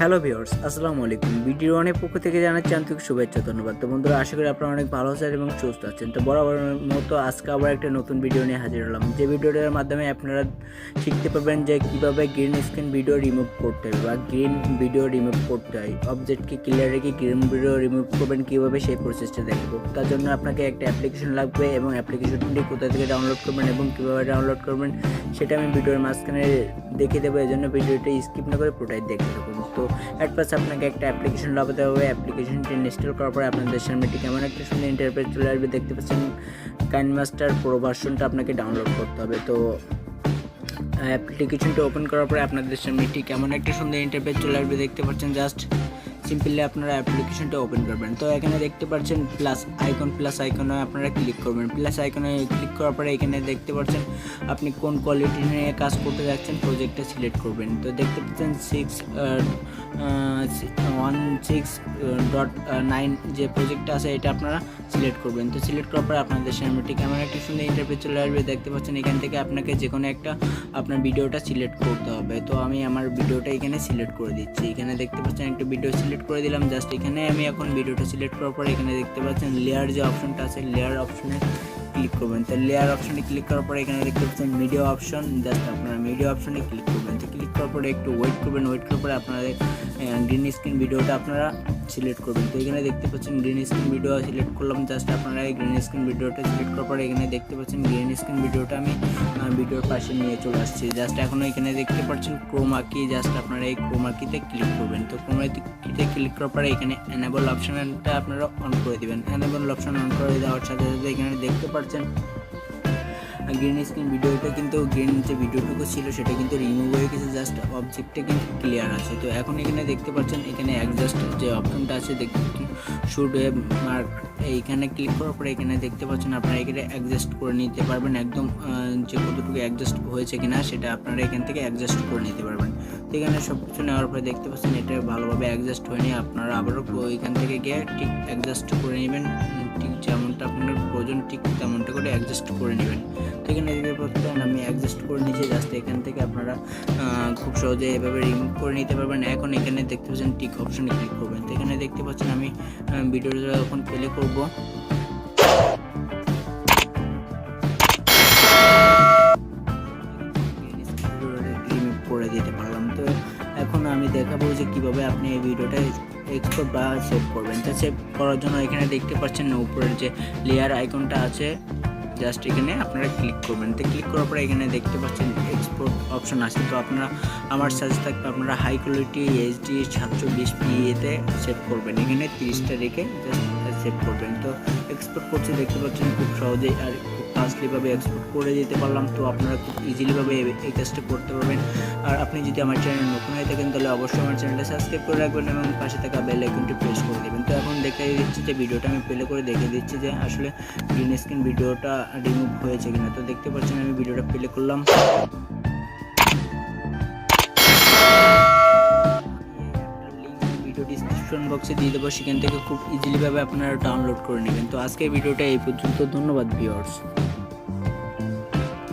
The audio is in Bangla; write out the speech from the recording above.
হ্যালো ভিউয়ার্স, আসসালামু আলাইকুম। ভিডিও অনেক পক্ষ থেকে জানাচ্ছি আন্তরিক শুভেচ্ছা, ধন্যবাদ। তো বন্ধুরা, আশা করি আপনারা অনেক ভালো আছেন এবং সুস্থ আছেন। তো বরাবরের মতো আজকে আবার একটা নতুন ভিডিও নিয়ে হাজির হলাম, যে ভিডিওটার মাধ্যমে আপনারা শিখতে পারবেন যে কীভাবে গ্রিন স্ক্রিন ভিডিও রিমুভ করতে হয় বা গ্রিন ভিডিও রিমুভ করতে হয়। অবজেক্টকে ক্লিয়ার রেখে গ্রিন ভিডিও রিমুভ করবেন কীভাবে, সেই প্রসেসটা দেখাবো। তার জন্য আপনাকে একটা অ্যাপ্লিকেশন লাগবে এবং অ্যাপ্লিকেশনটি কোথা থেকে ডাউনলোড করবেন এবং কীভাবে ডাউনলোড করবেন সেটা আমি ভিডিওর মাঝখানে দেখিয়ে দেবো। এই জন্য ভিডিওটি স্কিপ না করে পুরোটাই দেখতে থাকুন। তো অ্যাট ফার্স্ট আপনাকে একটা অ্যাপ্লিকেশন লাগাতে হবে। অ্যাপ্লিকেশনটি ইনস্টল করার পরে আপনাদের সামনে ঠিক কেমন একটা সুন্দর ইন্টারফেস চলে আসবে। দেখতে পাচ্ছেন কাইনমাস্টার প্রো ভার্সনটা আপনাকে ডাউনলোড করতে হবে। তো অ্যাপ্লিকেশনটা ওপেন করার পরে আপনাদের সামনে ঠিক কেমন একটা সুন্দর ইন্টারফেস চলে আসবে। দেখতে পাচ্ছেন জাস্ট সিম্পলি আপনারা অ্যাপ্লিকেশনটা ওপেন করবেন। তো এখানে দেখতে পাচ্ছেন প্লাস আইকনে আপনারা ক্লিক করবেন। প্লাস আইকনে ক্লিক করার পরে এখানে দেখতে পাচ্ছেন আপনি কোন কোয়ালিটি নিয়ে কাজ করতে যাচ্ছেন, প্রজেক্টটা সিলেক্ট করবেন। তো দেখতে পাচ্ছেন 16.9 যে প্রজেক্টটা আছে এটা আপনারা সিলেক্ট করবেন। তো সিলেক্ট করার পরে আপনাদের সামনে ঠিক এমন একটা সুন্দর ইন্টারফেস চলে আসবে। দেখতে পাচ্ছেন এখান থেকে আপনাকে যে কোনো একটা আপনার ভিডিওটা সিলেক্ট করতে হবে। তো আমি আমার ভিডিওটা এখানে সিলেক্ট করে দিচ্ছি। এখানে দেখতে পাচ্ছেন একটা ভিডিও সিলেক্ট করে দিলাম। জাস্ট এখানে আমি এখন ভিডিওটা সিলেক্ট করার পরে এখানে দেখতে পাচ্ছেন লেয়ার যে অপশনটা আছে, লেয়ার অপশনে ক্লিক করবেন। তো লেয়ার অপশনে ক্লিক করার পরে এখানে দেখতে পাচ্ছেন মিডিয়া অপশন, জাস্ট আপনারা মিডিয়া অপশনে ক্লিক করবেন। তো ক্লিক করার পরে একটু ওয়েট করবেন। ওয়েট করার পরে আপনাদের গ্রিন স্ক্রিন ভিডিওটা আপনারা সিলেক্ট করবেন। তো এখানে দেখতে পাচ্ছেন গ্রিন স্ক্রিন ভিডিও সিলেক্ট করলাম। জাস্ট আপনারা এই গ্রিন স্ক্রিন ভিডিওটা সিলেক্ট করার পরে এখানে দেখতে পাচ্ছেন গ্রিন স্ক্রিন ভিডিওটা আমি ভিডিওর পাশে নিয়ে চলে আসছি। জাস্ট এখন এখানে দেখতে পাচ্ছেন ক্রোমা কি, জাস্ট আপনারা এই ক্রোমা কিতে ক্লিক করবেন। তো ক্রোমা কিতে ক্লিক করার পরে এখানে এনেবল অপশনটা আপনারা অন করে দিবেন। এনেবল অপশন অন করে দেওয়ার সাথে সাথে এখানে দেখতে পাচ্ছেন গ্রিন স্ক্রিন ভিডিওটা কিন্তু গ্রিন যে ভিডিওটুকু ছিল সেটা কিন্তু রিমুভ হয়ে গেছে। জাস্ট অবজেক্টটা কিন্তু ক্লিয়ার আছে। তো এখন এখানে দেখতে পাচ্ছেন এখানে অ্যাডজাস্ট যে অপশনটা আছে, শুড মার্ক, এইখানে ক্লিক করার পরে এখানে দেখতে পাচ্ছেন আপনারা এখানে অ্যাডজাস্ট করে নিতে পারবেন। একদম যে কতটুকু অ্যাডজাস্ট হয়েছে কিনা সেটা আপনারা এখান থেকে অ্যাডজাস্ট করে নিতে পারবেন। তো এখানে সব কিছু নেওয়ার পরে দেখতে পাচ্ছেন এটা ভালোভাবে অ্যাডজাস্ট হয়ে নিয়ে আপনারা আবারও এখান থেকে গিয়ে ঠিক অ্যাডজাস্ট করে নেবেন। ঠিক যেমনটা আপনার প্রয়োজন ঠিক তেমনটা করে অ্যাডজাস্ট করে নেবেন। তো এখানে দেখতে পাচ্ছেন আমি অ্যাডজাস্ট করে নিয়েছি। জাস্ট এখান থেকে আপনারা খুব সহজে এভাবে রিমুভ করে নিতে পারবেন। এখন এখানে দেখতে পাচ্ছেন টিক অপশনে ক্লিক করবেন। তো এখানে দেখতে পাচ্ছেন আমি ভিডিওটা এখন প্লে করব। রিমুভ করে দিতে পারলাম। তো এখন আমি দেখাবো যে কীভাবে আপনি এই ভিডিওটা এক্সপোর্ট বা সেভ করবেন। তো সেভ করার জন্য এখানে দেখতে পাচ্ছেন উপরের যে লেয়ার আইকনটা আছে, জাস্ট এখানে আপনারা ক্লিক করবেন। তো ক্লিক করার পরে এখানে দেখতে পাচ্ছেন এক্সপোর্ট অপশন আছে। তো আপনারা আমার সাজেস্ট থাকবে আপনারা হাই কোয়ালিটি এইচডি 720p এতে সেভ করবেন। এখানে 30টা রেখে জাস্ট সেভ করবেন। তো এক্সপোর্ট করছে দেখতে পাচ্ছেন খুব সহজেই আর খুব ফাস্টলিভাবে এক্সপোর্ট করে দিতে পারলাম। তো আপনারা খুব ইজিলিভাবে এই কাজটা করতে পারবেন। আর আপনি যদি আমার চ্যানেল নতুন হয়ে থাকেন তাহলে অবশ্যই আমার চ্যানেলটা সাবস্ক্রাইব করে রাখবেন এবং পাশে থাকা বেল আইকনটি প্রেস করে দেবেন। তো এখন দেখিয়ে দিচ্ছি যে ভিডিওটা আমি প্লে করে দেখিয়ে দিচ্ছি যে আসলে গ্রিন স্ক্রিন ভিডিওটা রিমুভ হয়েছে কিনা। তো দেখতে পাচ্ছেন আমি ভিডিওটা প্লে করলাম। ভিডিও ডিসক্রিপশন বক্সে দিয়ে দেবো, সেখান থেকে খুব ইজিলিভাবে আপনারা ডাউনলোড করে নেবেন। তো আজকের ভিডিওটা এই পর্যন্ত। ধন্যবাদ ভিউয়ার্স।